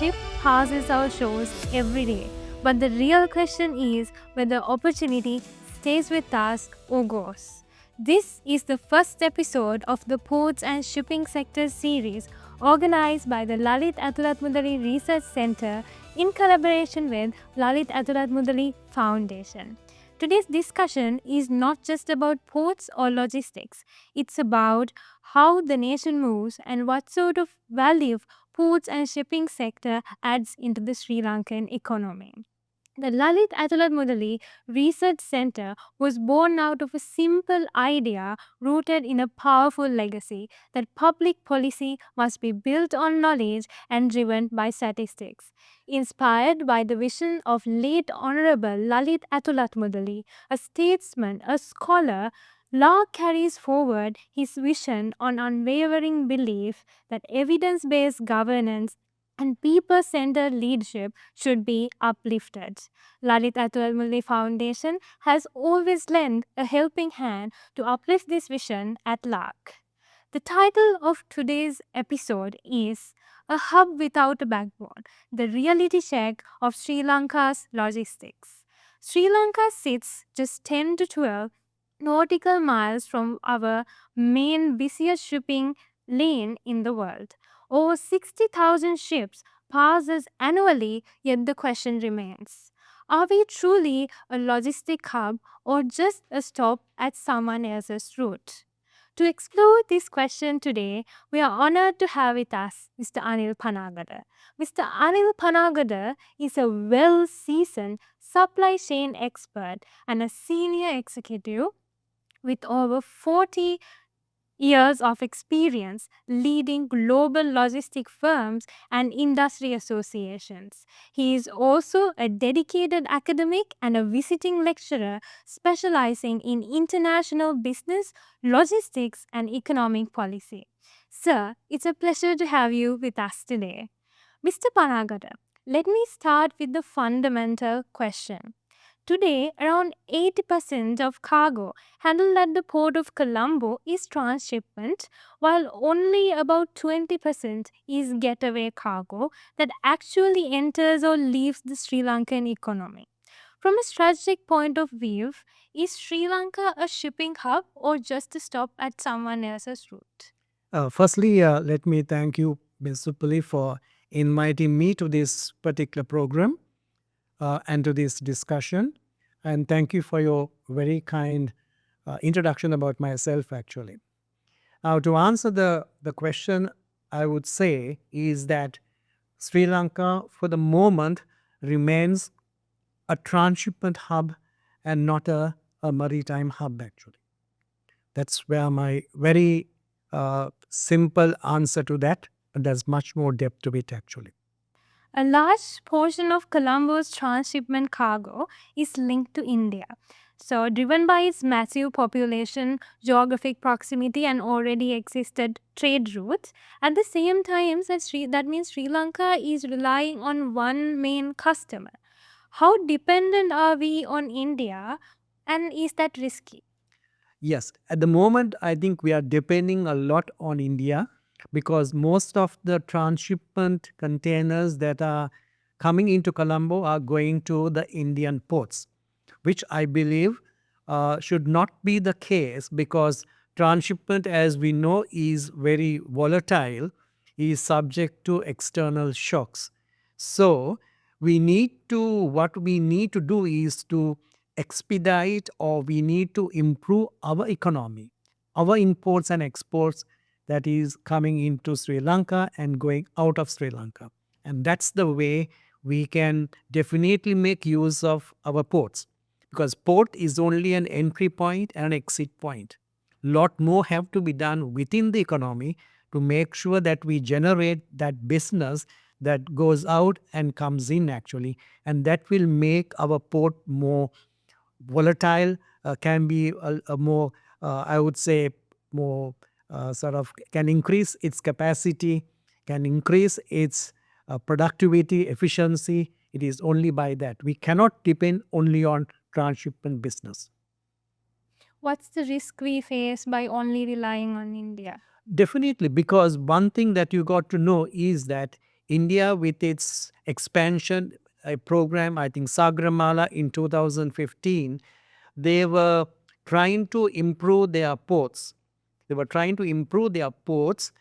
ship passes our shores every day. But the real question is whether opportunity stays with us or goes. This is the first episode of the Ports and Shipping Sector series organized by the Lalit Athuratmudali Research Center in collaboration with Lalit Athuratmudali Foundation. Today's discussion is not just about ports or logistics. It's about how the nation moves and what sort of value ports and shipping sector adds into the Sri Lankan economy. The Lalit Athuratmudali Research Center was born out of a simple idea rooted in a powerful legacy that public policy must be built on knowledge and driven by statistics. Inspired by the vision of late Honorable Lalit Athuratmudali, a statesman, a scholar, Law carries forward his vision on unwavering belief that evidence-based governance and people-centered leadership should be uplifted. Lalit Athuratmudali Foundation has always lent a helping hand to uplift this vision at large. The title of today's episode is A Hub Without a Backbone, the reality check of Sri Lanka's logistics. Sri Lanka sits just 10 to 12 nautical miles from our main busiest shipping lane in the world. Over 60,000 ships pass us annually, yet the question remains. Are we truly a logistic hub or just a stop at someone else's route? To explore this question today, we are honored to have with us Mr. Anil Panagada. Mr. Anil Panagada is a well-seasoned supply chain expert and a senior executive with over 40 years of experience leading global logistic firms and industry associations. He is also a dedicated academic and a visiting lecturer specializing in international business, logistics, and economic policy. Sir, it's a pleasure to have you with us today. Mr. Panagada, let me start with the fundamental question. Today, around 80% of cargo handled at the port of Colombo is transshipment, while only about 20% is getaway cargo that actually enters or leaves the Sri Lankan economy. From a strategic point of view, is Sri Lanka a shipping hub or just a stop at someone else's route? Firstly, let me thank you, Ms. Supali, for inviting me to this particular program and to this discussion. And thank you for your very kind introduction about myself, actually. Now, to answer the question, I would say is that Sri Lanka, for the moment, remains a transshipment hub and not a maritime hub, actually. That's where my very simple answer to that, and there's much more depth to it, actually. A large portion of Colombo's transshipment cargo is linked to India. So, driven by its massive population, geographic proximity, and already existed trade routes, at the same time, that means Sri Lanka is relying on one main customer. How dependent are we on India, and is that risky? Yes, at the moment, I think we are depending a lot on India because most of the transshipment containers that are coming into Colombo are going to the Indian ports, which I believe should not be the case because transshipment, as we know, is very volatile, is subject to external shocks. So, what we need to do is to expedite or we need to improve our economy, our imports and exports that is coming into Sri Lanka and going out of Sri Lanka. And that's the way we can definitely make use of our ports because port is only an entry point and an exit point. Lot more have to be done within the economy to make sure that we generate that business that goes out and comes in actually, and that will make our port more volatile, can be a more, I would say, more can increase its capacity, can increase its productivity, efficiency. It is only by that. We cannot depend only on transshipment business. What's the risk we face by only relying on India? Definitely, because one thing that you got to know is that India, with its expansion program, I think Sagramala in 2015, they were trying to improve their ports. They were trying to improve their ports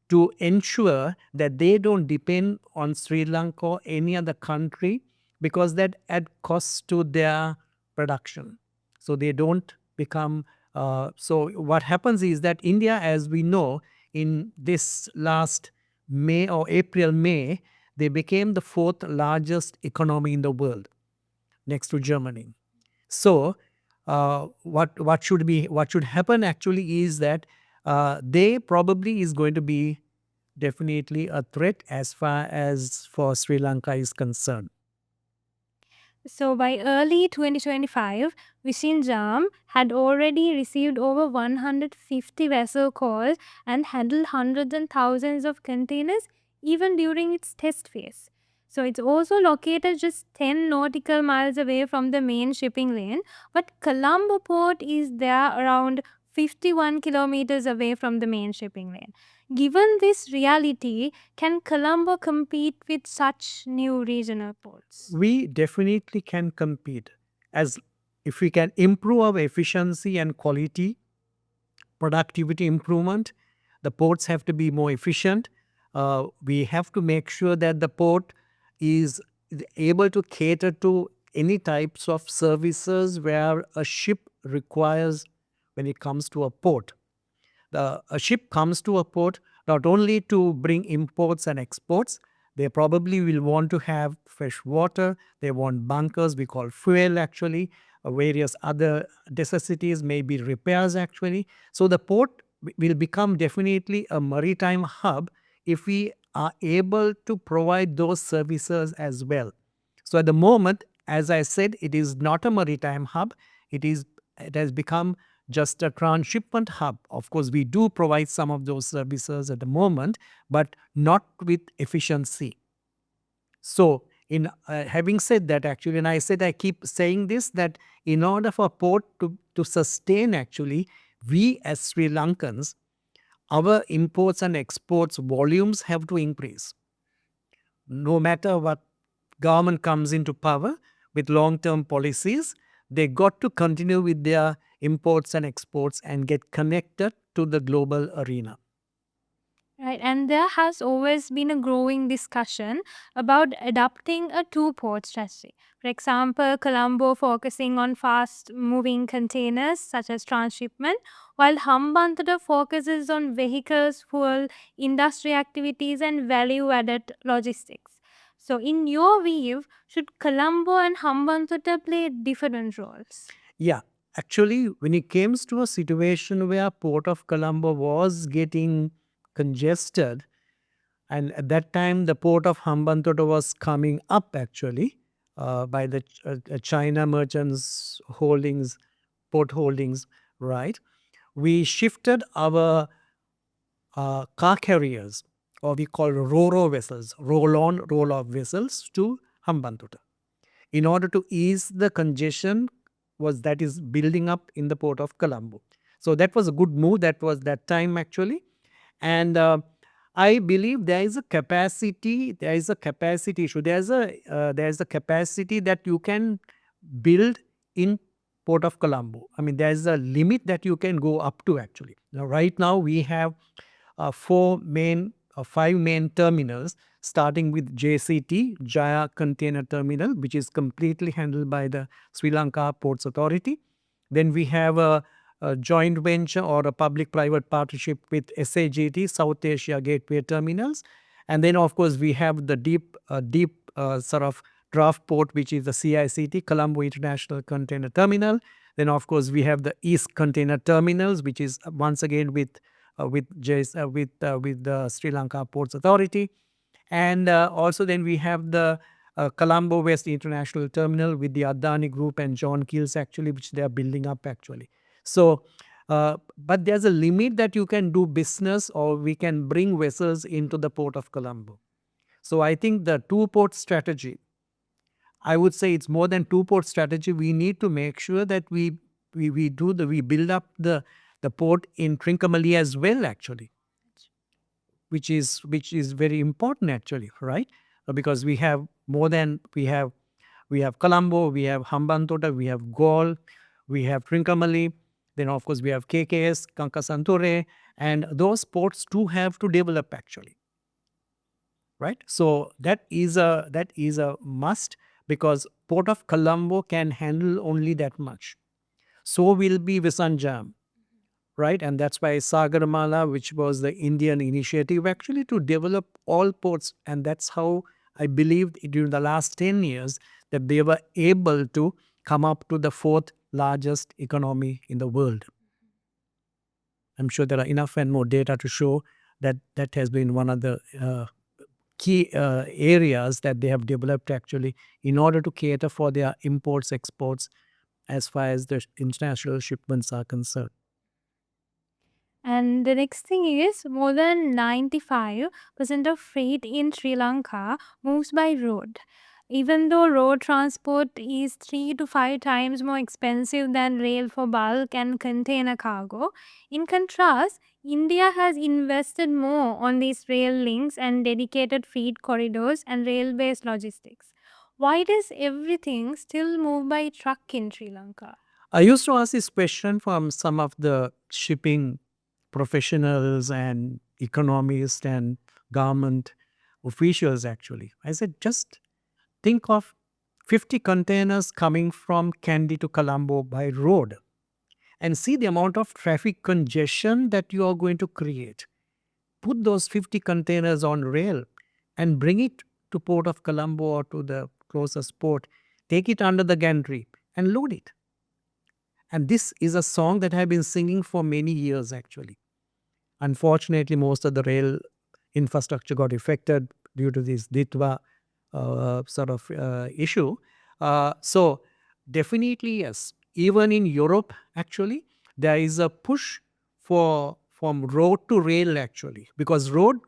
to ensure that they don't depend on Sri Lanka or any other country, because that add costs to their production. So they don't become. So what happens is that India, as we know, in this last May or April, May, they became the fourth largest economy in the world, next to Germany. So, what should happen actually is that they probably is going to be definitely a threat as far as for Sri Lanka is concerned. So by early 2025, Vizhinjam had already received over 150 vessel calls and handled hundreds and thousands of containers even during its test phase. So it's also located just 10 nautical miles away from the main shipping lane, but Colombo port is there around 51 kilometers away from the main shipping lane. Given this reality, can Colombo compete with such new regional ports? We definitely can compete, as if we can improve our efficiency and quality, productivity improvement. The ports have to be more efficient. We have to make sure that the port is able to cater to any types of services where a ship requires when it comes to a port. A ship comes to a port not only to bring imports and exports, they probably will want to have fresh water, they want bunkers, we call fuel actually, various other necessities, maybe repairs actually. So the port will become definitely a maritime hub if we are able to provide those services as well. So at the moment, as I said, it is not a maritime hub. It has become just a transshipment hub. Of course, we do provide some of those services at the moment, but not with efficiency. So, in having said that, actually, and I said I keep saying this, that in order for a port to sustain, actually, we as Sri Lankans, our imports and exports volumes have to increase. No matter what government comes into power with long-term policies, they got to continue with their imports and exports and get connected to the global arena. Right, and there has always been a growing discussion about adopting a two-port strategy. For example, Colombo focusing on fast-moving containers such as transshipment, while Hambantota focuses on vehicles, fuel, industry activities, and value-added logistics. So, in your view, should Colombo and Hambantota play different roles? Yeah, actually, when it comes to a situation where Port of Colombo was getting congested, and at that time the Port of Hambantota was coming up actually by the China merchants holdings, port holdings, right? We shifted our car carriers, or we call ro-ro vessels, roll-on, roll-off vessels, to Hambantota, in order to ease the congestion was that is building up in the port of Colombo. So that was a good move. That was that time actually, and I believe there is a capacity. There is a capacity issue. There is a capacity that you can build in port of Colombo. I mean, there is a limit that you can go up to actually. Now, right now we have five main terminals, starting with JCT, Jaya Container Terminal, which is completely handled by the Sri Lanka Ports Authority. Then we have a joint venture or a public-private partnership with SAGT, South Asia Gateway Terminals. And then, of course, we have the deep sort of draft port, which is the CICT, Colombo International Container Terminal. Then, of course, we have the East Container Terminals, which is once again with the Sri Lanka Ports Authority, and also then we have the Colombo West International Terminal with the Adani Group and John Keel's actually, which they are building up actually. So, but there's a limit that you can do business, or we can bring vessels into the port of Colombo. So I think the two port strategy, I would say it's more than two port strategy. We need to make sure that we build up the port in Trincomalee as well actually. which is very important actually, right? Because we have more than we have Colombo, we have Hambantota, we have Gaul, we have Trincomalee, then of course we have KKS, Kankasanture, and those ports too have to develop actually, right? So that is a must, because Port of Colombo can handle only that much. So will be Vizhinjam, right? And that's why Sagarmala, which was the Indian initiative actually to develop all ports, and that's how I believed during the last 10 years that they were able to come up to the fourth largest economy in the world. I'm sure there are enough and more data to show that that has been one of the key areas that they have developed actually in order to cater for their imports, exports, as far as the international shipments are concerned. And the next thing is more than 95% of freight in Sri Lanka moves by road. Even though road transport is 3 to 5 times more expensive than rail for bulk and container cargo, in contrast, India has invested more on these rail links and dedicated freight corridors and rail based logistics. Why does everything still move by truck in Sri Lanka? I used to ask this question from some of the shipping professionals and economists and government officials actually. I said, just think of 50 containers coming from Kandy to Colombo by road and see the amount of traffic congestion that you are going to create. Put those 50 containers on rail and bring it to Port of Colombo or to the closest port. Take it under the gantry and load it. And this is a song that I have been singing for many years actually. Unfortunately, most of the rail infrastructure got affected due to this DITWA issue. So definitely yes. Even in Europe, actually, there is a push for from road to rail actually, because road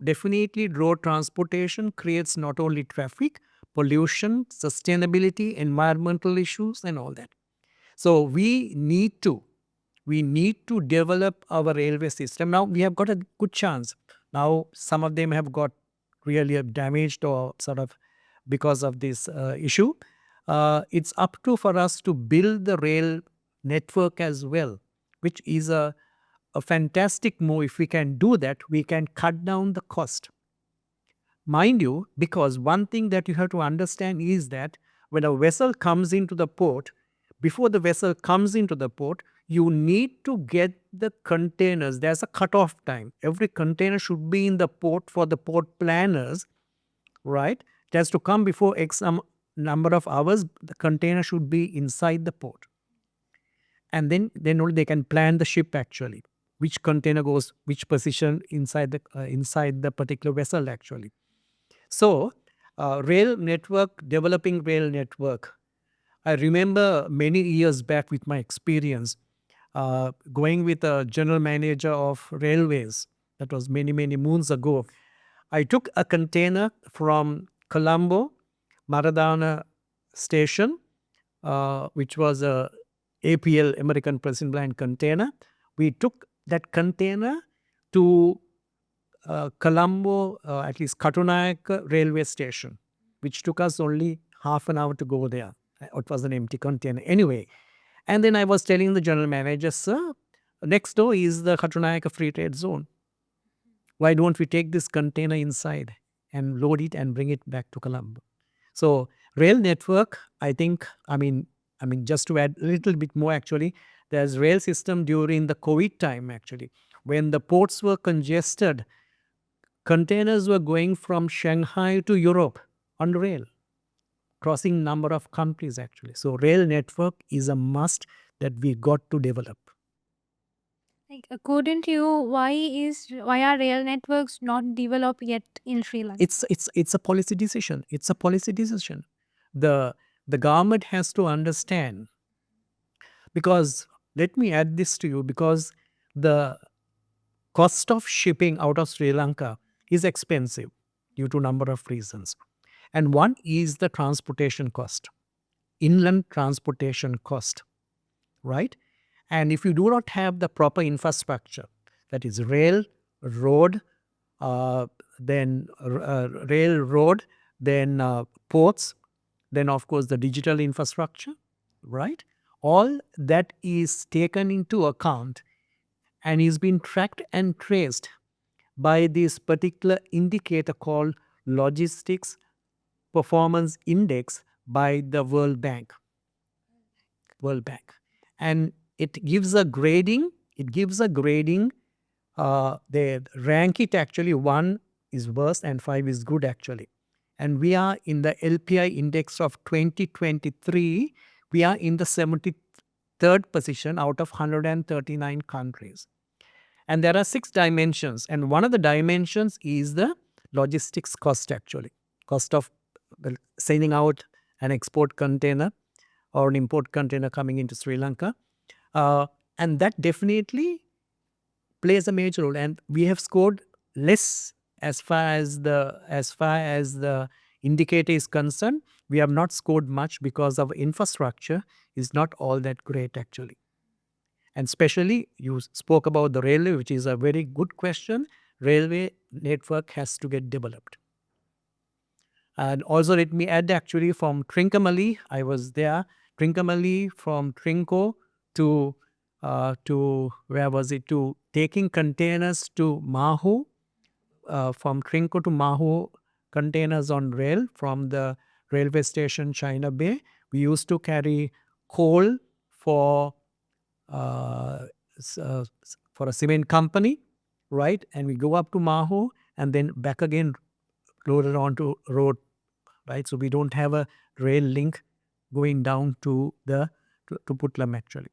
transportation creates not only traffic, pollution, sustainability, environmental issues, and all that. So we need to develop our railway system. Now we have got a good chance. Now some of them have got really damaged or because of this issue. It's up to for us to build the rail network as well, which is a fantastic move. If we can do that, we can cut down the cost. Mind you, because one thing that you have to understand is that when a vessel comes into the port, before the vessel comes into the port, you need to get the containers. There's a cutoff time. Every container should be in the port for the port planners, right? It has to come before X number of hours. The container should be inside the port. And then only they can plan the ship actually. Which container goes, which position inside the particular vessel actually. So, rail network, developing rail network. I remember many years back with my experience going with a general manager of railways. That was many, many moons ago. I took a container from Colombo, Maradana station, which was a APL, American Precision Line container. We took that container to Colombo, at least Katunayaka railway station, which took us only half an hour to go there. It was an empty container. Anyway, and then I was telling the general manager, sir, next door is the Katunayaka Free Trade Zone. Why don't we take this container inside and load it and bring it back to Colombo? So rail network, I think, I mean, just to add a little bit more actually, there's rail system during the COVID time actually. When the ports were congested, containers were going from Shanghai to Europe on rail, crossing number of countries actually. So rail network is a must that we got to develop. Like according to you, why are rail networks not developed yet in Sri Lanka? It's a policy decision. It's a policy decision. The government has to understand, because let me add this to you, because the cost of shipping out of Sri Lanka is expensive due to number of reasons. And one is the transportation cost, inland transportation cost, right? And if you do not have the proper infrastructure, that is rail, road, then railroad, then ports, then of course the digital infrastructure, right? All that is taken into account and is being tracked and traced by this particular indicator called logistics performance index by the World Bank. And it gives a grading. They rank it actually, 1 is worst and 5 is good actually. And we are in the LPI index of 2023. We are in the 73rd position out of 139 countries. And there are 6 dimensions. And one of the dimensions is the logistics cost actually. Cost of sending out an export container or an import container coming into Sri Lanka. And that definitely plays a major role. And we have scored less as far as the indicator is concerned. We have not scored much because our infrastructure is not all that great actually. And especially you spoke about the railway, which is a very good question. Railway network has to get developed. And also let me add actually from Trincomalee, I was there. Trincomalee from Trinco to where was it, to taking containers to Mahu, from Trinco to Mahu, containers on rail from the railway station China Bay. We used to carry coal for for a cement company, right? And we go up to Mahu and then back again loaded onto road, right? So we don't have a rail link going down to Putlam actually.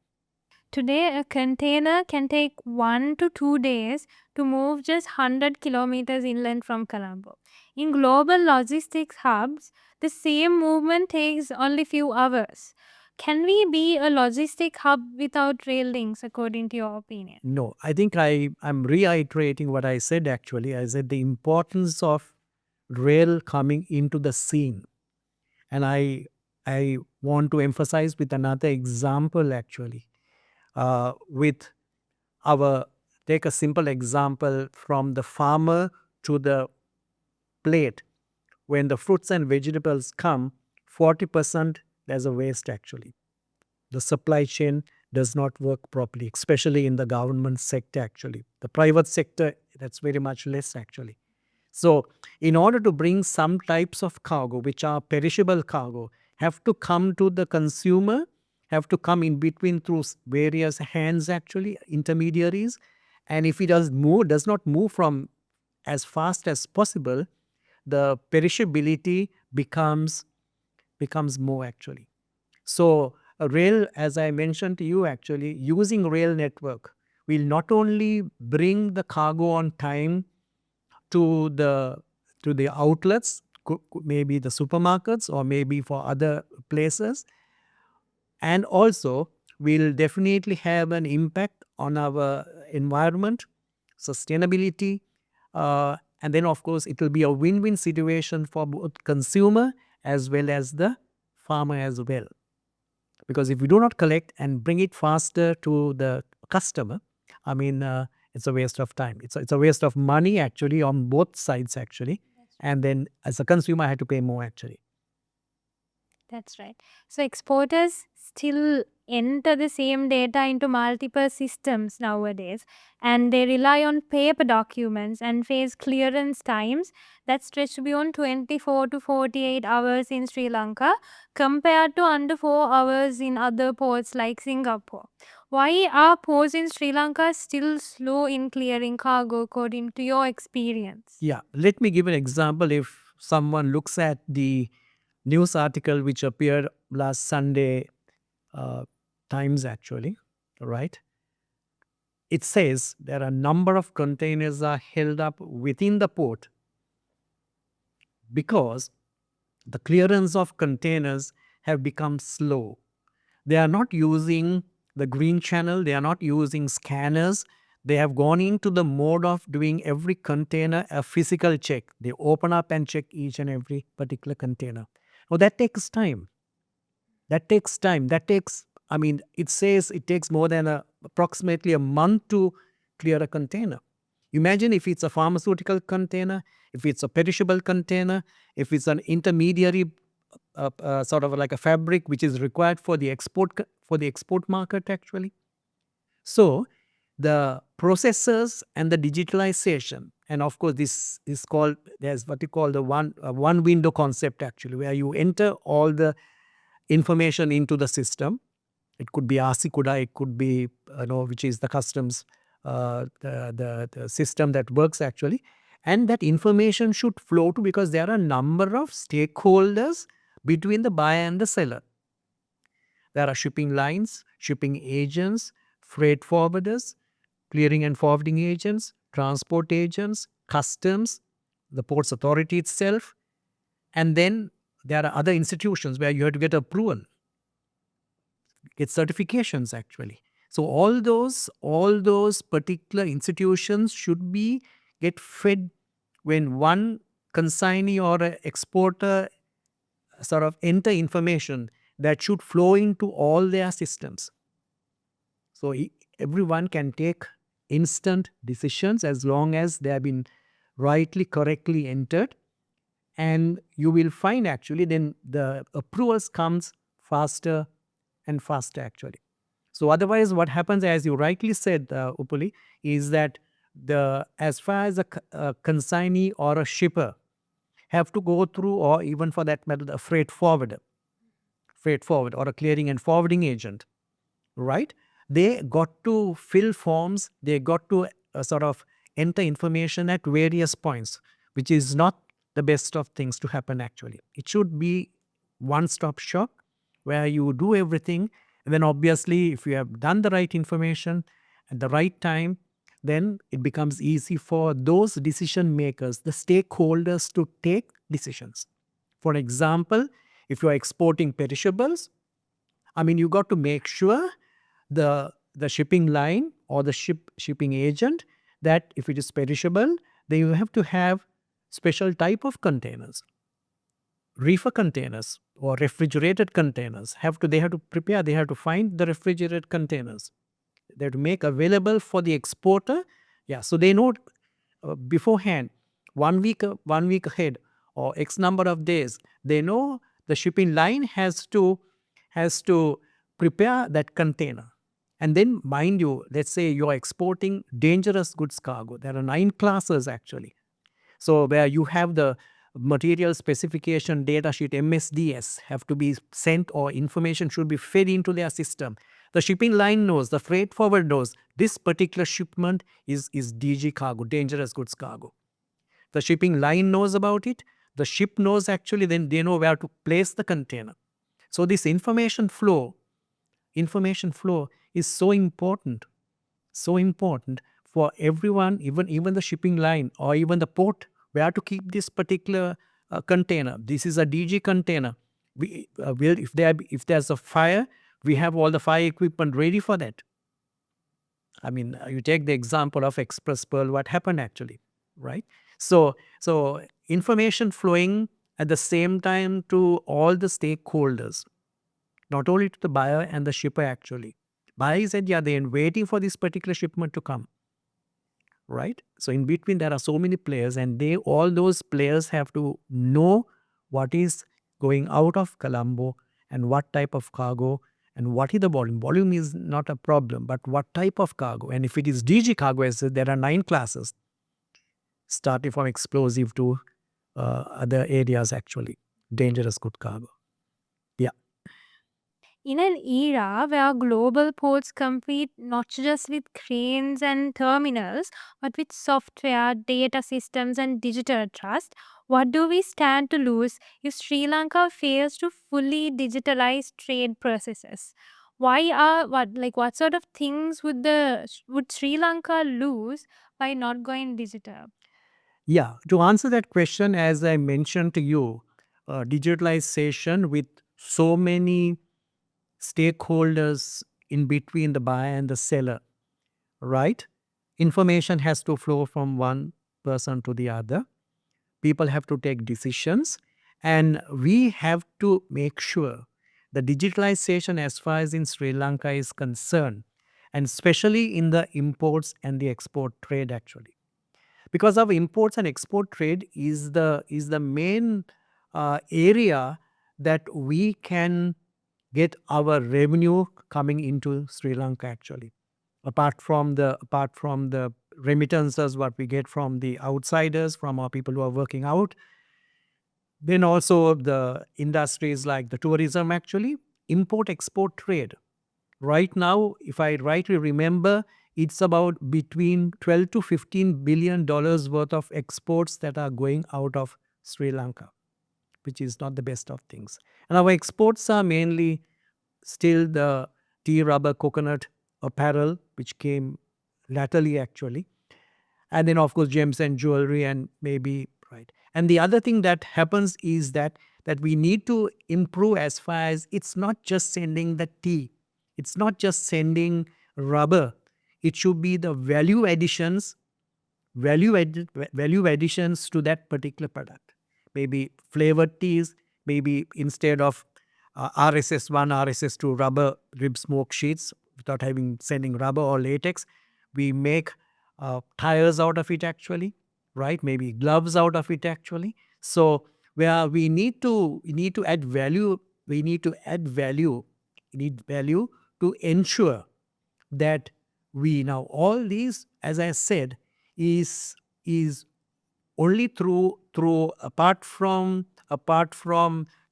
Today, a container can take 1 to 2 days to move just 100 kilometers inland from Colombo. In global logistics hubs, the same movement takes only few hours. Can we be a logistic hub without rail links, according to your opinion? No, I think I'm reiterating what I said actually. I said the importance of rail coming into the scene. And I want to emphasize with another example actually. With our, take a simple example from the farmer to the plate. When the fruits and vegetables come, 40% there's a waste actually. The supply chain does not work properly, especially in the government sector actually. The private sector, that's very much less actually. So in order to bring some types of cargo, which are perishable cargo, have to come to the consumer, have to come in between through various hands actually, intermediaries. And if it does not move from as fast as possible, the perishability becomes more actually. So a rail, as I mentioned to you actually, using rail network will not only bring the cargo on time to the outlets, maybe the supermarkets or maybe for other places, and also will definitely have an impact on our environment, sustainability, and then of course it will be a win-win situation for both consumer as well as the farmer as well. Because if we do not collect and bring it faster to the customer, I mean, it's a waste of time. It's a waste of money actually on both sides actually. And then as a consumer, I had to pay more actually. That's right. So exporters still enter the same data into multiple systems nowadays, and they rely on paper documents and face clearance times that stretch beyond 24 to 48 hours in Sri Lanka compared to under 4 hours in other ports like Singapore. Why are ports in Sri Lanka still slow in clearing cargo according to your experience? Yeah, let me give an example. If someone looks at the news article which appeared last Sunday, Times actually, right? It says there are a number of containers are held up within the port because the clearance of containers have become slow. They are not using the green channel, they are not using scanners. They have gone into the mode of doing every container a physical check. They open up and check each and every particular container. Now that takes time. I mean, it says it takes more than approximately a month to clear a container. Imagine if it's a pharmaceutical container, if it's a perishable container, if it's an intermediary sort of like a fabric which is required for the export market actually. So the processors and the digitalization, and of course this is called, there's what you call the one window concept actually, where you enter all the information into the system. It could be RC-CUDA, it could be which is the customs the system that works actually, and that information should flow to, because there are a number of stakeholders between the buyer and the seller. There are shipping lines, shipping agents, freight forwarders, clearing and forwarding agents, transport agents, customs, the ports authority itself, and then there are other institutions where you have to get approval, get certifications actually. So all those particular institutions should be get fed when one consignee or a exporter sort of enter information that should flow into all their systems. So everyone can take instant decisions as long as they have been rightly, correctly entered, and you will find actually then the approvals comes faster and faster actually. So otherwise, what happens, as you rightly said, Upali, is that the as far as a consignee or a shipper have to go through, or even for that matter, a freight forward or a clearing and forwarding agent, right? They got to fill forms, they got to sort of enter information at various points, which is not the best of things to happen actually. It should be one-stop shop where you do everything, and then obviously if you have done the right information at the right time, then it becomes easy for those decision makers, the stakeholders, to take decisions. For example, if you are exporting perishables, I mean, you got to make sure the shipping line or the shipping agent that if it is perishable, then you have to have special type of containers, reefer containers or refrigerated containers. They have to prepare. They have to find the refrigerated containers. They have to make available for the exporter. Yeah, so they know beforehand, 1 week ahead or X number of days. They know the shipping line has to prepare that container. And then, mind you, let's say you're exporting dangerous goods cargo. There are 9 classes actually. So where you have the material specification data sheet, MSDS, have to be sent, or information should be fed into their system. The shipping line knows, the freight forward knows, this particular shipment is DG cargo, dangerous goods cargo. The shipping line knows about it. The ship knows actually, then they know where to place the container. So this information flow is so important for everyone, even the shipping line or even the port, where to keep this particular container. This is a DG container. If there's a fire, we have all the fire equipment ready for that. I mean, you take the example of Express Pearl, what happened actually, right? So information flowing at the same time to all the stakeholders, not only to the buyer and the shipper actually. Buyer said, yeah, they're waiting for this particular shipment to come, right? So in between there are so many players, and all those players have to know what is going out of Colombo and what type of cargo and what is the volume. Volume is not a problem, but what type of cargo. And if it is DG cargo, as I said, there are 9 classes, starting from explosive to other areas actually, dangerous good cargo. Yeah. In an era where global ports compete not just with cranes and terminals, but with software, data systems, and digital trust, what do we stand to lose if Sri Lanka fails to fully digitalize trade processes? What sort of things would Sri Lanka lose by not going digital? Yeah, to answer that question, as I mentioned to you, digitalization with so many stakeholders in between the buyer and the seller, right? Information has to flow from one person to the other. People have to take decisions, and we have to make sure the digitalization, as far as in Sri Lanka is concerned, and especially in the imports and the export trade actually. because our imports and export trade is the main area that we can get our revenue coming into Sri Lanka actually. Apart from the remittances what we get from the outsiders, from our people who are working out, then also the industries like the tourism actually, import export trade. Right now, if I rightly remember, it's about between 12 to 15 billion dollars worth of exports that are going out of Sri Lanka, which is not the best of things. And our exports are mainly still the tea, rubber, coconut, apparel, which came latterly actually. And then, of course, gems and jewelry, and maybe, right. And the other thing that happens is that we need to improve as far as it's not just sending the tea, it's not just sending rubber, it should be the value additions to that particular product. Maybe flavored teas, maybe instead of RSS1, RSS2 rubber rib smoke sheets, without having sending rubber or latex, we make tires out of it actually, right? Maybe gloves out of it actually. So where we need to add value, we need value to ensure that we now, all these, as I said, is only through apart from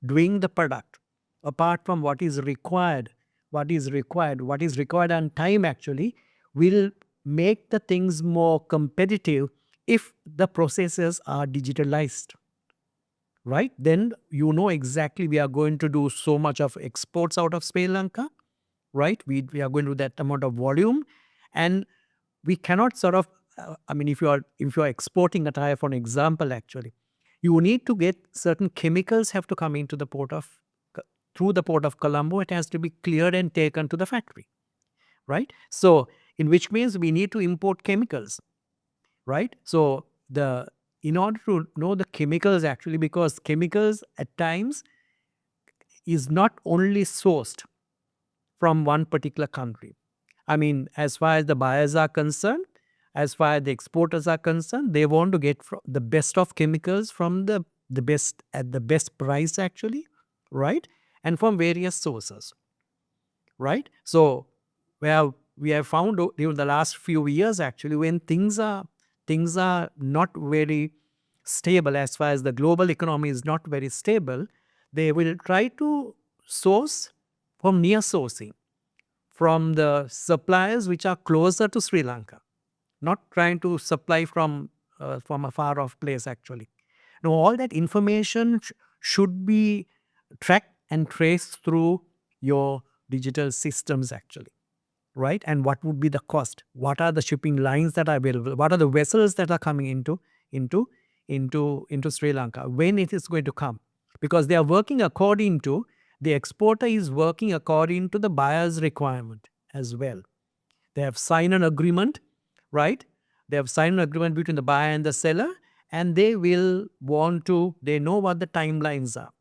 doing the product, apart from what is required on time actually, will make the things more competitive if the processes are digitalized, right? Then exactly we are going to do so much of exports out of Sri Lanka, right? We are going to do that amount of volume, and we cannot sort of, if you are exporting a tire, for an example, actually, you need to get certain chemicals have to come into the through the port of Colombo. It has to be cleared and taken to the factory, right? So, in which means we need to import chemicals, right? So in order to know the chemicals actually, because chemicals at times is not only sourced from one particular country. As far as the buyers are concerned, as far as the exporters are concerned, they want to get the best of chemicals from the best at the best price actually, right? And from various sources, right? So where we have found during the last few years actually, when things are not very stable, as far as the global economy is not very stable, they will try to source from near sourcing, from the suppliers which are closer to Sri Lanka, not trying to supply from a far off place actually. Now all that information should be tracked and traced through your digital systems actually, right? And what would be the cost? What are the shipping lines that are available? What are the vessels that are coming into Sri Lanka? When it is going to come? Because they are working according to, the exporter is working according to the buyer's requirement as well. They have signed an agreement, right? They have signed an agreement between the buyer and the seller, and they know what the timelines are.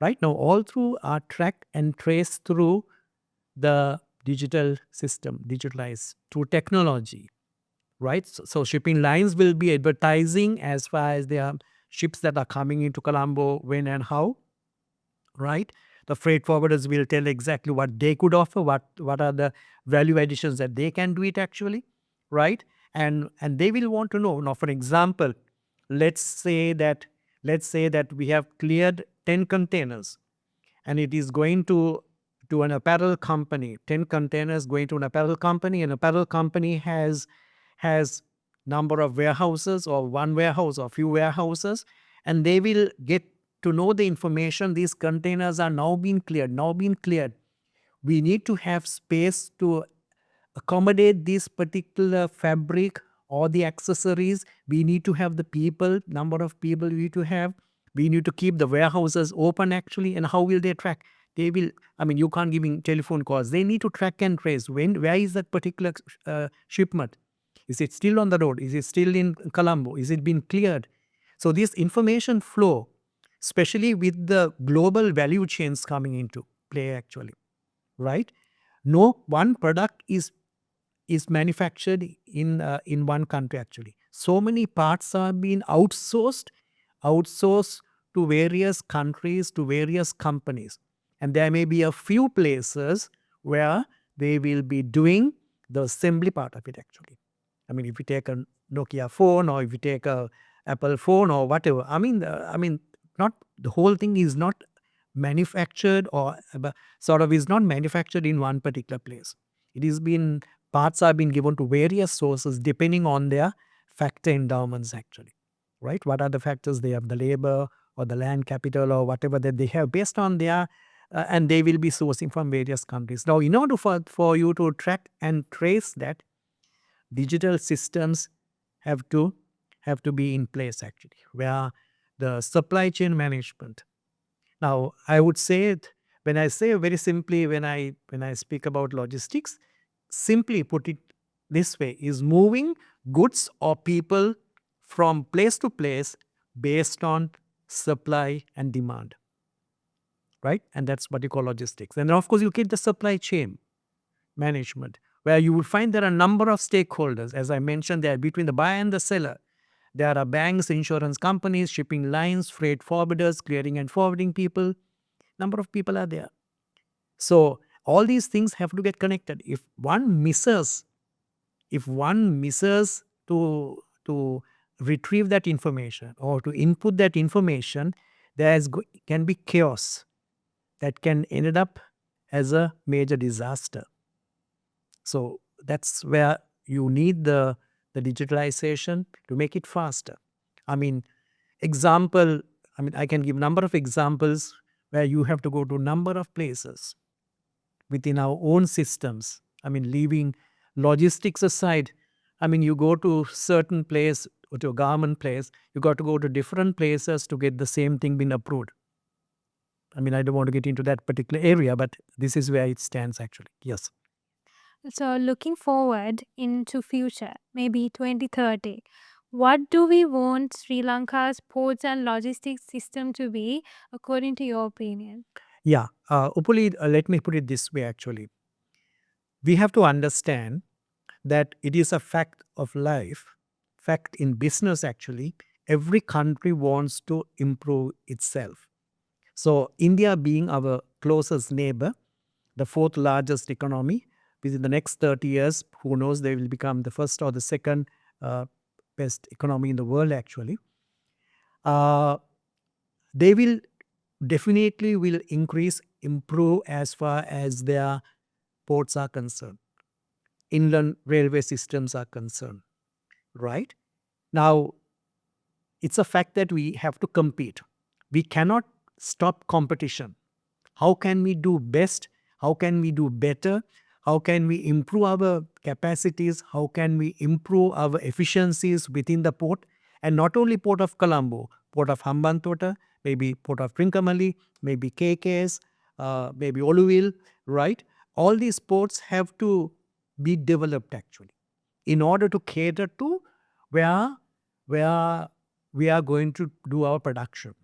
Right now, all through are tracked and traced through the digital system, digitalized through technology, right? So shipping lines will be advertising as far as there are ships that are coming into Colombo, when and how, right? The freight forwarders will tell exactly what they could offer, what are the value additions that they can do it actually, right? And they will want to know. Now, for example, let's say that we have cleared 10 containers, and it is going to an apparel company. 10 containers going to an apparel company. An apparel company has number of warehouses, or one warehouse or few warehouses, and they will get to know the information. These containers are now being cleared. We need to have space to accommodate this particular fabric or the accessories. We need to have the people, number of people we need to have. We need to keep the warehouses open actually. And how will they track? They will, you can't give me telephone calls. They need to track and trace. Where is that particular shipment? Is it still on the road? Is it still in Colombo? Is it been cleared? So this information flow, especially with the global value chains coming into play actually, right? No one product is manufactured in one country actually. So many parts are being outsourced to various countries, to various companies. And there may be a few places where they will be doing the assembly part of it actually. I mean, if you take a Nokia phone or if you take a Apple phone or whatever, not the whole thing is not manufactured or sort of is not manufactured in one particular place. It is been parts are being given to various sources depending on their factor endowments actually, right? What are the factors they have, the labor or the land capital or whatever that they have based on their and they will be sourcing from various countries. Now, in order for you to track and trace that, digital systems have to be in place actually, where the supply chain management. Now, I would say it when I say very simply, when I speak about logistics, simply put it this way, is moving goods or people from place to place based on supply and demand, right? And that's what you call logistics. And then of course you get the supply chain management, where you will find there are a number of stakeholders. As I mentioned, there between the buyer and the seller. There are banks, insurance companies, shipping lines, freight forwarders, clearing and forwarding people. Number of people are there. So all these things have to get connected. If one misses to retrieve that information or to input that information, can be chaos that can end up as a major disaster. So that's where you need the digitalization to make it faster. I mean, example, I can give number of examples where you have to go to number of places within our own systems. I mean, leaving logistics aside, you go to certain place or to a government place, you got to go to different places to get the same thing being approved. I don't want to get into that particular area, but this is where it stands actually. Yes. So, looking forward into future, maybe 2030, what do we want Sri Lanka's ports and logistics system to be, according to your opinion? Yeah. Upali, let me put it this way actually. We have to understand that it is a fact of life, fact in business actually. Every country wants to improve itself. So, India being our closest neighbor, the fourth largest economy, within the next 30 years, who knows, they will become the first or the second best economy in the world actually. They will definitely will improve as far as their ports are concerned, inland railway systems are concerned, right? Now, it's a fact that we have to compete. We cannot stop competition. How can we do best? How can we do better? How can we improve our capacities? How can we improve our efficiencies within the port? And not only Port of Colombo, Port of Hambantota, maybe Port of Trincomalee, maybe KKS, maybe Oluville, right? All these ports have to be developed actually in order to cater to where we are going to do our production.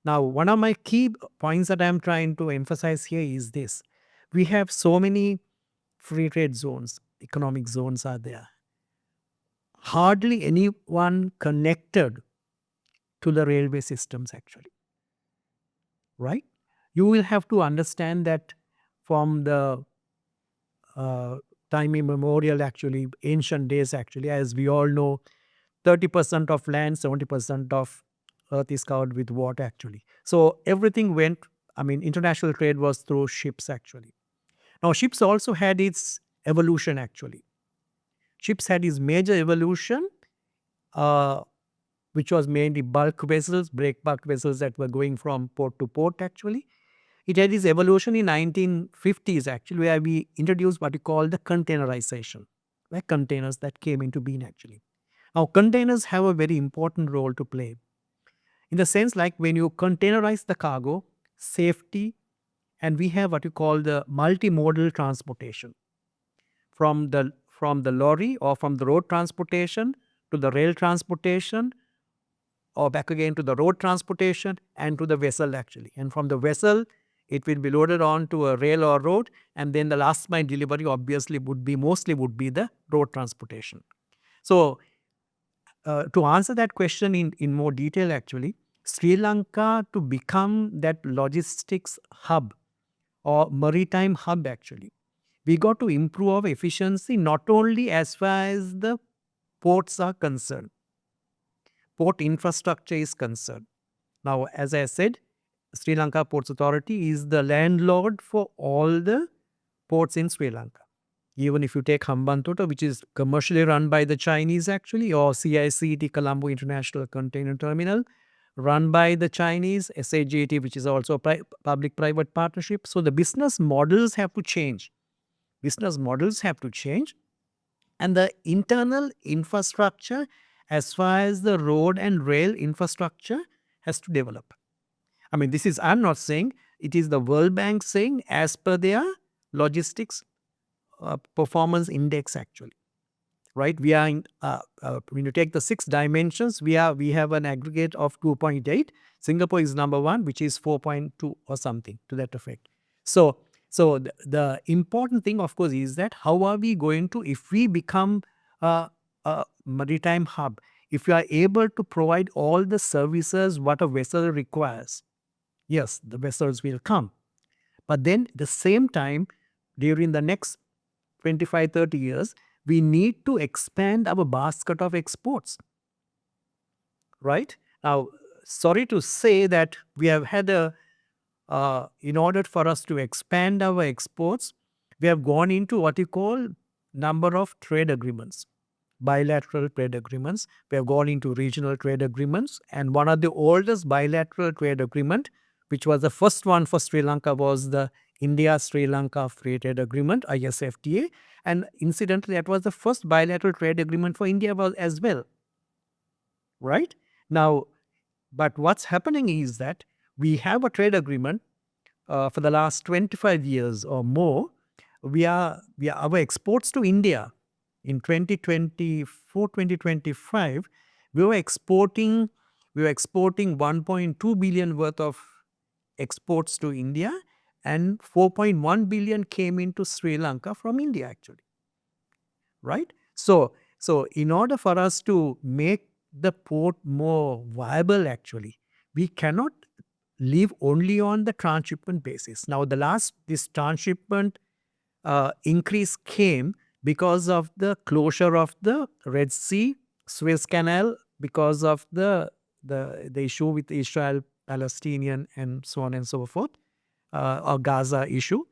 Now, one of my key points that I'm trying to emphasize here is this. We have so many free trade zones, economic zones are there. Hardly anyone connected to the railway systems actually, right? You will have to understand that from the time immemorial actually, ancient days actually, as we all know, 30% of land, 70% of earth is covered with water actually. So everything went, international trade was through ships actually. Now ships also had its evolution actually. Ships had its major evolution, which was mainly bulk vessels, break bulk vessels that were going from port to port actually. It had its evolution in 1950s actually, where we introduced what we call the containerization, where containers that came into being actually. Now, containers have a very important role to play in the sense like when you containerize the cargo, safety, and we have what you call the multimodal transportation from the lorry or from the road transportation to the rail transportation or back again to the road transportation and to the vessel actually. And from the vessel, it will be loaded on to a rail or road, and then the last mile delivery obviously would be the road transportation. So to answer that question in more detail, actually, Sri Lanka to become that logistics hub or maritime hub, actually, we got to improve our efficiency not only as far as the ports are concerned, port infrastructure is concerned. Now, as I said, Sri Lanka Ports Authority is the landlord for all the ports in Sri Lanka. Even if you take Hambantota, which is commercially run by the Chinese actually, or CICT, Colombo International Container Terminal, run by the Chinese, SAGT, which is also a public-private partnership. So the business models have to change. Business models have to change. And the internal infrastructure, as far as the road and rail infrastructure, has to develop. I mean, this is, I'm not saying, it is the World Bank saying as per their logistics performance index, actually. Right? We are in, when you take the 6 dimensions, we have an aggregate of 2.8. Singapore is number 1, which is 4.2 or something to that effect. So the important thing, of course, is that how are we going to, if we become a maritime hub, if we are able to provide all the services what a vessel requires, yes, the vessels will come. But then at the same time, during the next 25, 30 years, we need to expand our basket of exports. Right? Now, sorry to say that we have had in order for us to expand our exports, we have gone into what you call number of trade agreements, bilateral trade agreements. We have gone into regional trade agreements. And one of the oldest bilateral trade agreement, which was the first one for Sri Lanka, was the India-Sri Lanka Free Trade Agreement, ISFTA. And incidentally, that was the first bilateral trade agreement for India as well. Right? Now, but what's happening is that we have a trade agreement for the last 25 years or more. Our exports to India in 2024, 2025, we were exporting 1.2 billion worth of exports to India, and 4.1 billion came into Sri Lanka from India, actually. Right? So in order for us to make the port more viable, actually, we cannot live only on the transshipment basis. Now, this transshipment increase came because of the closure of the Red Sea, Suez Canal, because of the issue with Israel, Palestinian, and so on and so forth, or Gaza issue.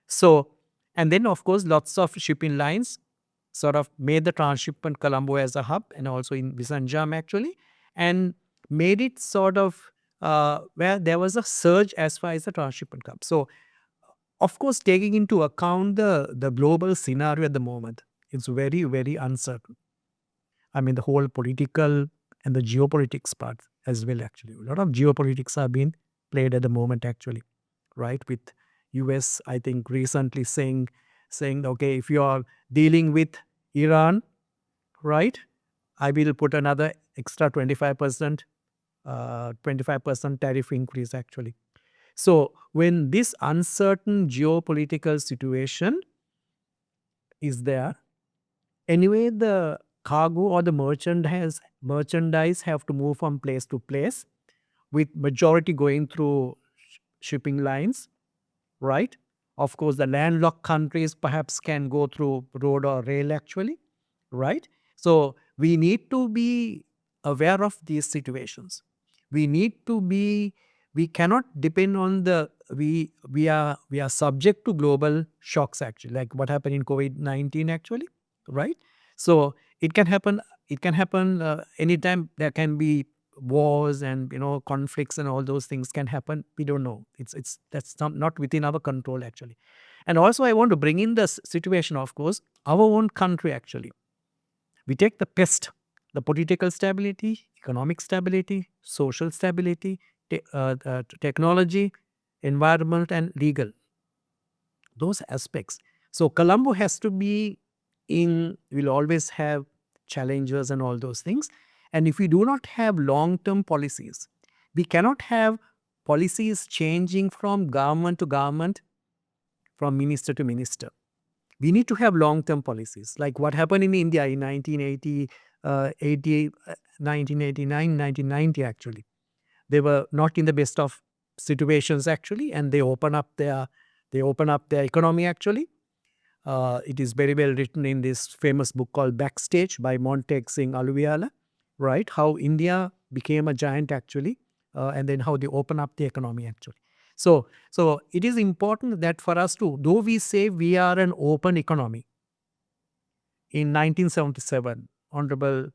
So, and then of course, lots of shipping lines sort of made the transshipment Colombo as a hub, and also in Vizhinjam, actually, and made it sort of where there was a surge as far as the transshipment comes. So, of course, taking into account the global scenario at the moment, it's very, very uncertain. I mean, the whole political and the geopolitics part as well, actually. A lot of geopolitics are being played at the moment, actually, right? With US, I think, recently saying, okay, if you are dealing with Iran, right, I will put another extra 25% tariff increase, actually. So when this uncertain geopolitical situation is there, anyway, the cargo or the merchandise have to move from place to place, with majority going through shipping lines, right? Of course, the landlocked countries perhaps can go through road or rail, actually, right? So we need to be aware of these situations. We cannot depend on we are subject to global shocks, actually, like what happened in COVID-19, actually, right? So it can happen anytime. There can be wars and conflicts, and all those things can happen. We don't know. That's not within our control, actually. And also I want to bring in the situation, of course, our own country, actually. We take the pest, the political stability, economic stability, social stability, technology, environment, and legal, those aspects. So Colombo has to be will always have challenges and all those things. And if we do not have long-term policies, we cannot have policies changing from government to government, from minister to minister. We need to have long-term policies, like what happened in India in 1980, 1989, 1990 actually. They were not in the best of situations actually, and they open up their economy actually. It is very well written in this famous book called Backstage by Montague Singh Aluviala, right? How India became a giant actually, and then how they open up the economy actually. So it is important that for us to, though we say we are an open economy, in 1977, Honorable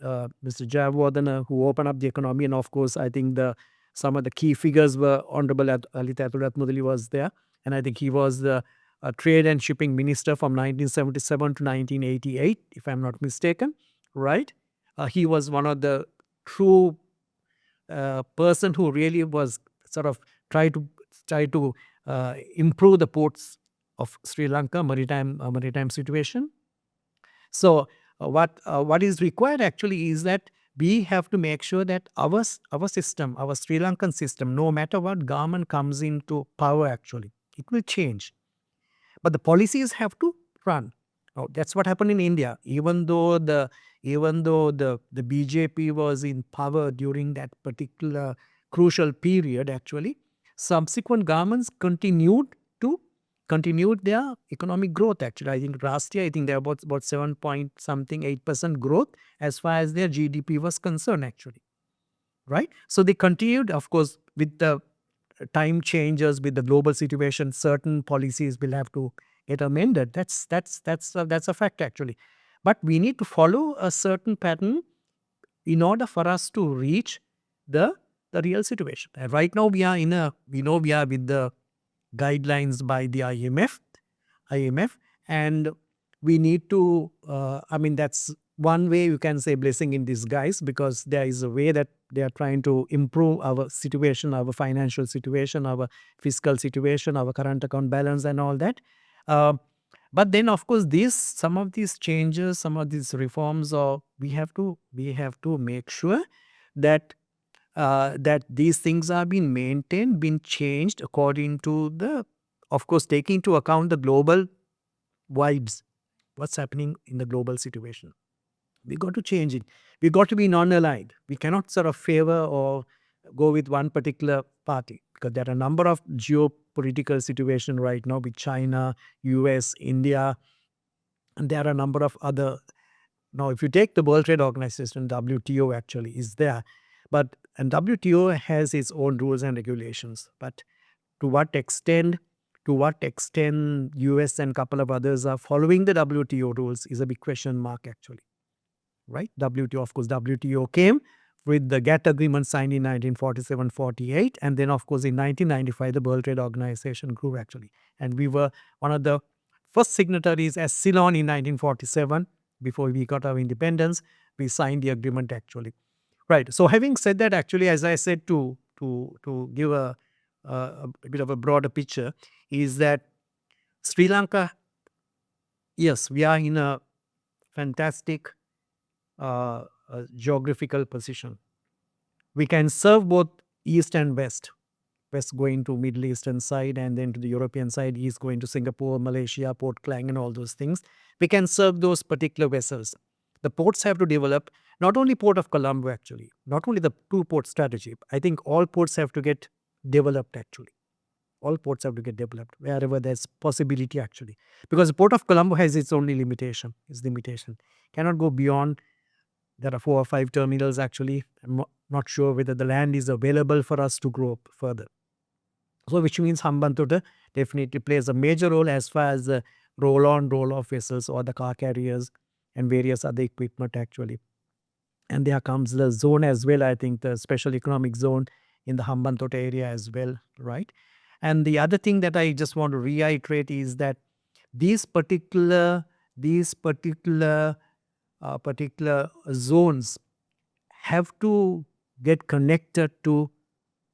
Mr. Jayawardena, who opened up the economy, and of course, I think some of the key figures were Honorable Alita Mudali was there, and I think he was the Trade and Shipping Minister from 1977 to 1988, if I'm not mistaken, right? He was one of the true person who really was sort of try to improve the ports of Sri Lanka maritime situation. So what is required actually is that we have to make sure that our system, our Sri Lankan system, no matter what government comes into power, actually, it will change. But the policies have to run. Now, that's what happened in India. Even though the BJP was in power during that particular crucial period, actually, subsequent governments continued their economic growth. Actually, I think last year, I think they were about 7 point something 8% growth as far as their GDP was concerned. Actually, right? So they continued, of course, with the time changes, with the global situation, certain policies will have to get amended. That's a fact actually. But we need to follow a certain pattern in order for us to reach the real situation. And right now we are we are with the guidelines by the IMF, and we need to. I mean, that's one way you can say blessing in disguise, because there is a way that they are trying to improve our situation, our financial situation, our fiscal situation, our current account balance, and all that. Uh, but then, of course, some of these changes, some of these reforms, or we have to make sure that that these things are being maintained, being changed according to of course, taking into account the global vibes, what's happening in the global situation. We got to change it. We got to be non-aligned. We cannot sort of favor or go with one particular party, because there are a number of geopolitical situation right now with China, US, India, and there are a number of other. Now, if you take the World Trade Organization, WTO actually is there, and WTO has its own rules and regulations. But to what extent, US and couple of others are following the WTO rules is a big question mark actually, right? WTO, of course, WTO came with the GATT agreement signed in 1947-48, and then of course in 1995 the World Trade Organization grew actually, and we were one of the first signatories as Ceylon in 1947. Before we got our independence, we signed the agreement actually, right? So having said that, actually, as I said, to give a bit of a broader picture, is that Sri Lanka, yes, we are in a fantastic geographical position. We can serve both east and west. West going to Middle Eastern side, and then to the European side, east going to Singapore, Malaysia, Port Klang, and all those things. We can serve those particular vessels. The ports have to develop, not only Port of Colombo actually, not only the two port strategy. I think all ports have to get developed actually. All ports have to get developed wherever there's possibility actually, because the Port of Colombo has its only limitation. Cannot go beyond. There are 4 or 5 terminals actually. I'm not sure whether the land is available for us to grow further. So which means Hambantota definitely plays a major role as far as the roll-on, roll-off vessels or the car carriers and various other equipment actually. And there comes the zone as well, I think the special economic zone in the Hambantota area as well, right? And the other thing that I just want to reiterate is that these particular particular zones have to get connected to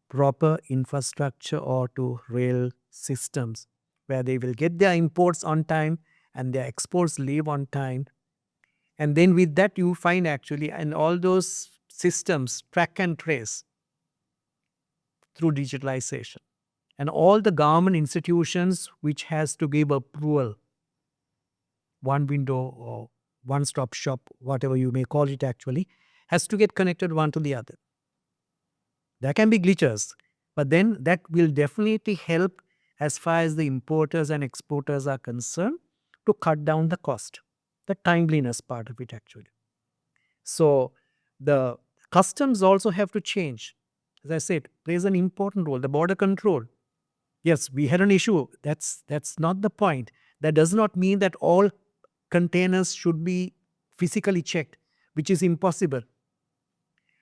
proper infrastructure or to rail systems, where they will get their imports on time and their exports leave on time. And then with that you find actually, and all those systems track and trace through digitalization, and all the government institutions which has to give approval, one window or one-stop shop, whatever you may call it actually, has to get connected one to the other. There can be glitches, but then that will definitely help as far as the importers and exporters are concerned to cut down the cost, the timeliness part of it actually. So the customs also have to change. As I said, plays an important role. The border control. Yes, we had an issue. That's not the point. That does not mean that all containers should be physically checked, which is impossible.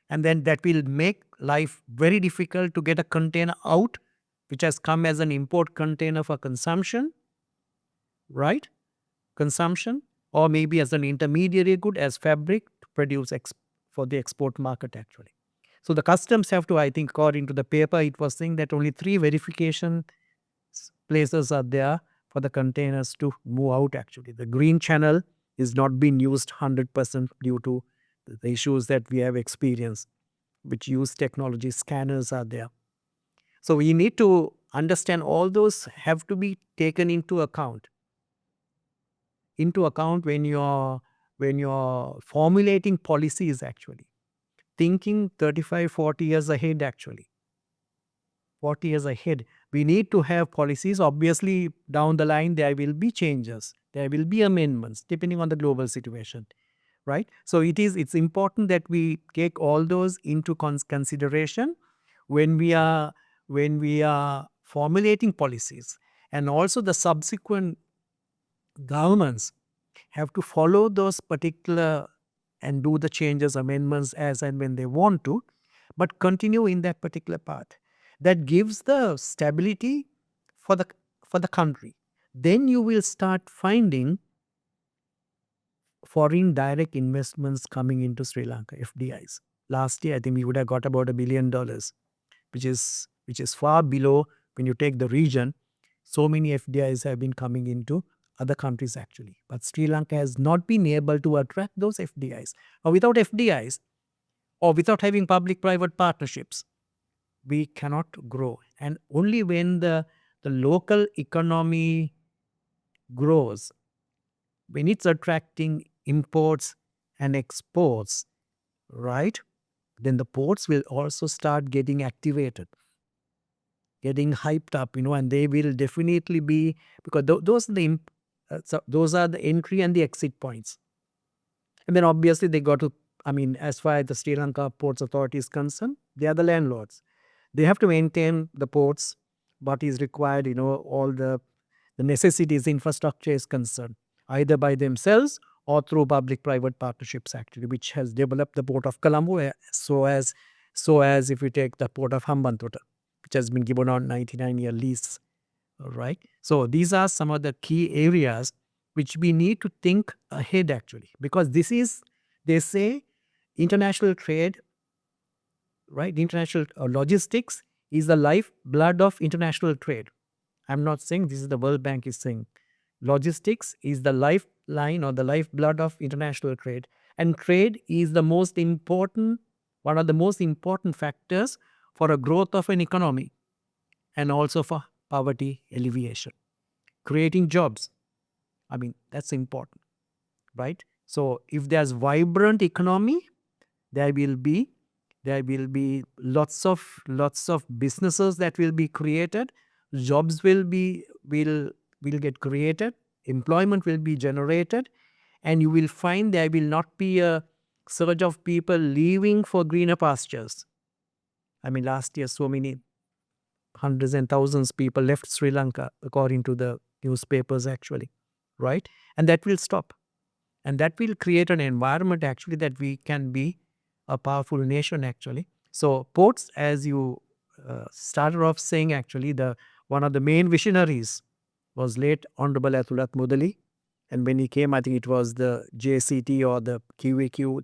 And then that will make life very difficult to get a container out, which has come as an import container for consumption, right? Consumption, or maybe as an intermediary good, as fabric to produce for the export market actually. So the customs have to, I think, according to the paper, it was saying that only 3 verification places are there for the containers to move out actually. The green channel is not being used 100% due to the issues that we have experienced, which use technology. Scanners are there. So we need to understand all those have to be taken into account when you're formulating policies actually. Thinking 35, 40 years ahead actually. 40 years ahead. We need to have policies. Obviously, down the line, there will be changes. There will be amendments depending on the global situation, right? So it's important that we take all those into consideration when we are formulating policies, and also the subsequent governments have to follow those particular and do the changes, amendments as and when they want to, but continue in that particular path. That gives the stability for the country. Then you will start finding foreign direct investments coming into Sri Lanka, FDIs. Last year, I think we would have got about $1 billion, which is far below when you take the region. So many FDIs have been coming into other countries actually. But Sri Lanka has not been able to attract those FDIs. Or without FDIs, or without having public-private partnerships, we cannot grow. And only when the local economy grows, when it's attracting imports and exports, right, then the ports will also start getting activated, getting hyped up, and they will definitely be, because those are the entry and the exit points. And then obviously they got to, as far as the Sri Lanka Ports Authority is concerned, they are the landlords. They have to maintain the ports, what is required, all the necessities, infrastructure is concerned, either by themselves or through public-private partnerships actually, which has developed the port of Colombo, so as if we take the port of Hambantota, which has been given on 99-year lease, right? So these are some of the key areas which we need to think ahead actually, because this is, they say, international trade, right? International logistics is the lifeblood of international trade. I'm not saying this is the World Bank is saying. Logistics is the lifeline or the lifeblood of international trade. And trade is the most important, one of the most important factors for a growth of an economy and also for poverty alleviation. Creating jobs, that's important, right? So if there's vibrant economy, there will be lots of businesses that will be created, jobs will get created, employment will be generated, and you will find there will not be a surge of people leaving for greener pastures. Last year so many hundreds and thousands people left Sri Lanka according to the newspapers actually, right? And that will stop, and that will create an environment actually that we can be a powerful nation actually. So ports, as you started off saying actually, one of the main visionaries was late Honorable Atulat Mudali, and when he came, I think it was the JCT or the QAQ,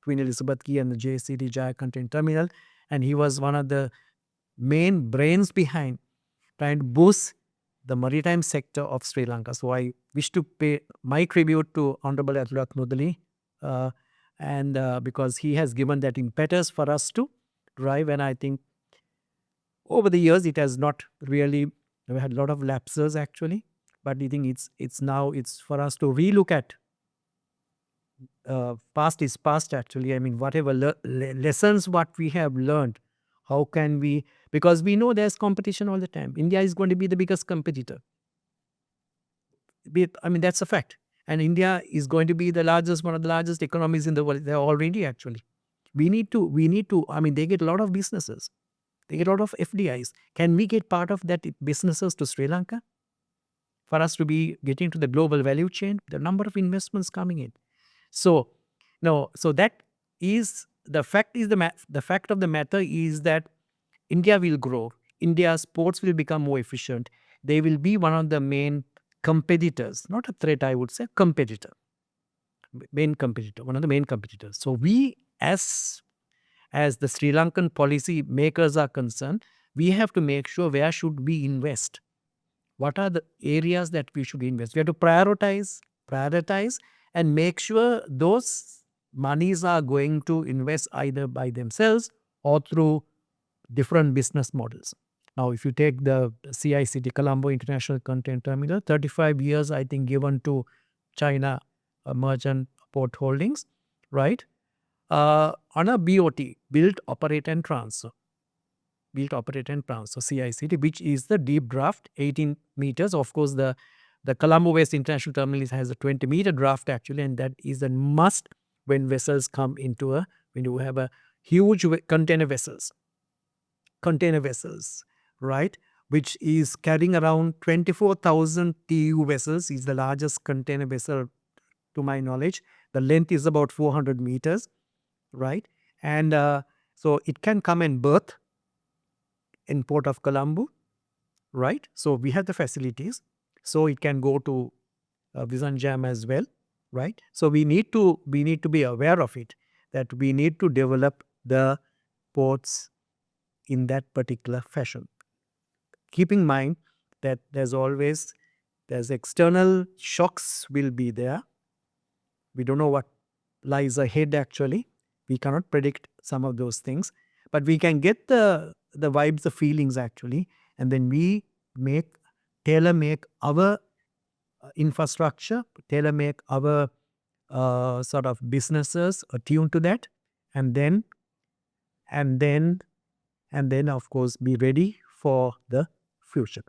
Queen Elizabeth Quay and the JCT Jaya Content Terminal, and he was one of the main brains behind trying to boost the maritime sector of Sri Lanka. So I wish to pay my tribute to Honorable Atulat Mudali, and because he has given that impetus for us to drive, and I think over the years it has not really, we had a lot of lapses actually, but I think it's for us to relook at past is past actually. I mean, whatever lessons what we have learned, how can we, because we know there's competition all the time. India is going to be the biggest competitor. I mean, that's a fact. And India is going to be the largest, one of the largest economies in the world. They're already actually. We need to, I mean, they get a lot of businesses. They get a lot of FDIs. Can we get part of that businesses to Sri Lanka? For us to be getting to the global value chain, the number of investments coming in. So, no, so that is the fact is the fact of the matter is that India will grow. India's ports will become more efficient. They will be one of the main competitors, not a threat, I would say, competitor. Main competitor, one of the main competitors. So we as the Sri Lankan policy makers are concerned, we have to make sure where should we invest. What are the areas that we should invest? We have to prioritize and make sure those monies are going to invest either by themselves or through different business models. Now, if you take the CICT, Colombo International Container Terminal, 35 years, I think, given to China Merchant Port Holdings, right? On a BOT, built, operate and transfer. CICT, which is the deep draft, 18 meters. Of course, the Colombo West International Terminal has a 20-meter draft actually, and that is a must when vessels come into when you have a huge container vessels, right? Which is carrying around 24,000 TEU vessels, is the largest container vessel to my knowledge. The length is about 400 meters, right? And so it can come and berth in Port of Colombo, right? So we have the facilities. So it can go to Vizhinjam as well, right? So we need to be aware of it, that we need to develop the ports in that particular fashion. Keep in mind that there's external shocks will be there. We don't know what lies ahead actually. We cannot predict some of those things, but we can get the vibes, the feelings actually, and then we tailor make our infrastructure, tailor make our sort of businesses attuned to that, and then of course be ready for the future.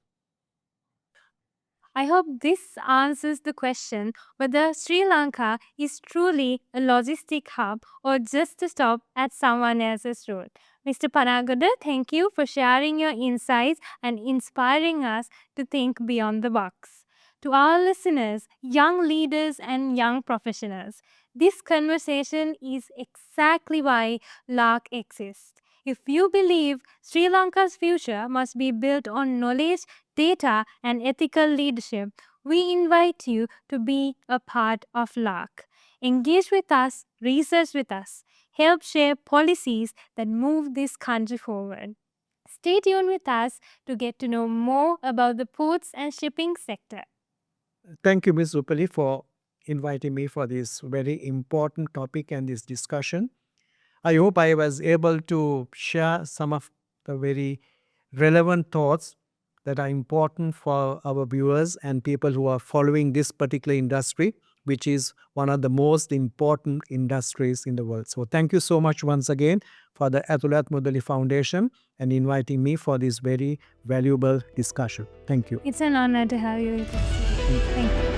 I hope this answers the question whether Sri Lanka is truly a logistic hub or just a stop at someone else's road. Mr. Panagoda, thank you for sharing your insights and inspiring us to think beyond the box. To our listeners, young leaders and young professionals, this conversation is exactly why LARC exists. If you believe Sri Lanka's future must be built on knowledge, data, and ethical leadership, we invite you to be a part of LARC. Engage with us, research with us, help shape policies that move this country forward. Stay tuned with us to get to know more about the ports and shipping sector. Thank you, Ms. Rupali, for inviting me for this very important topic and this discussion. I hope I was able to share some of the very relevant thoughts that are important for our viewers and people who are following this particular industry, which is one of the most important industries in the world. So thank you so much once again for the Atulat Mudali Foundation and inviting me for this very valuable discussion. Thank you. It's an honor to have you with us. Thank you.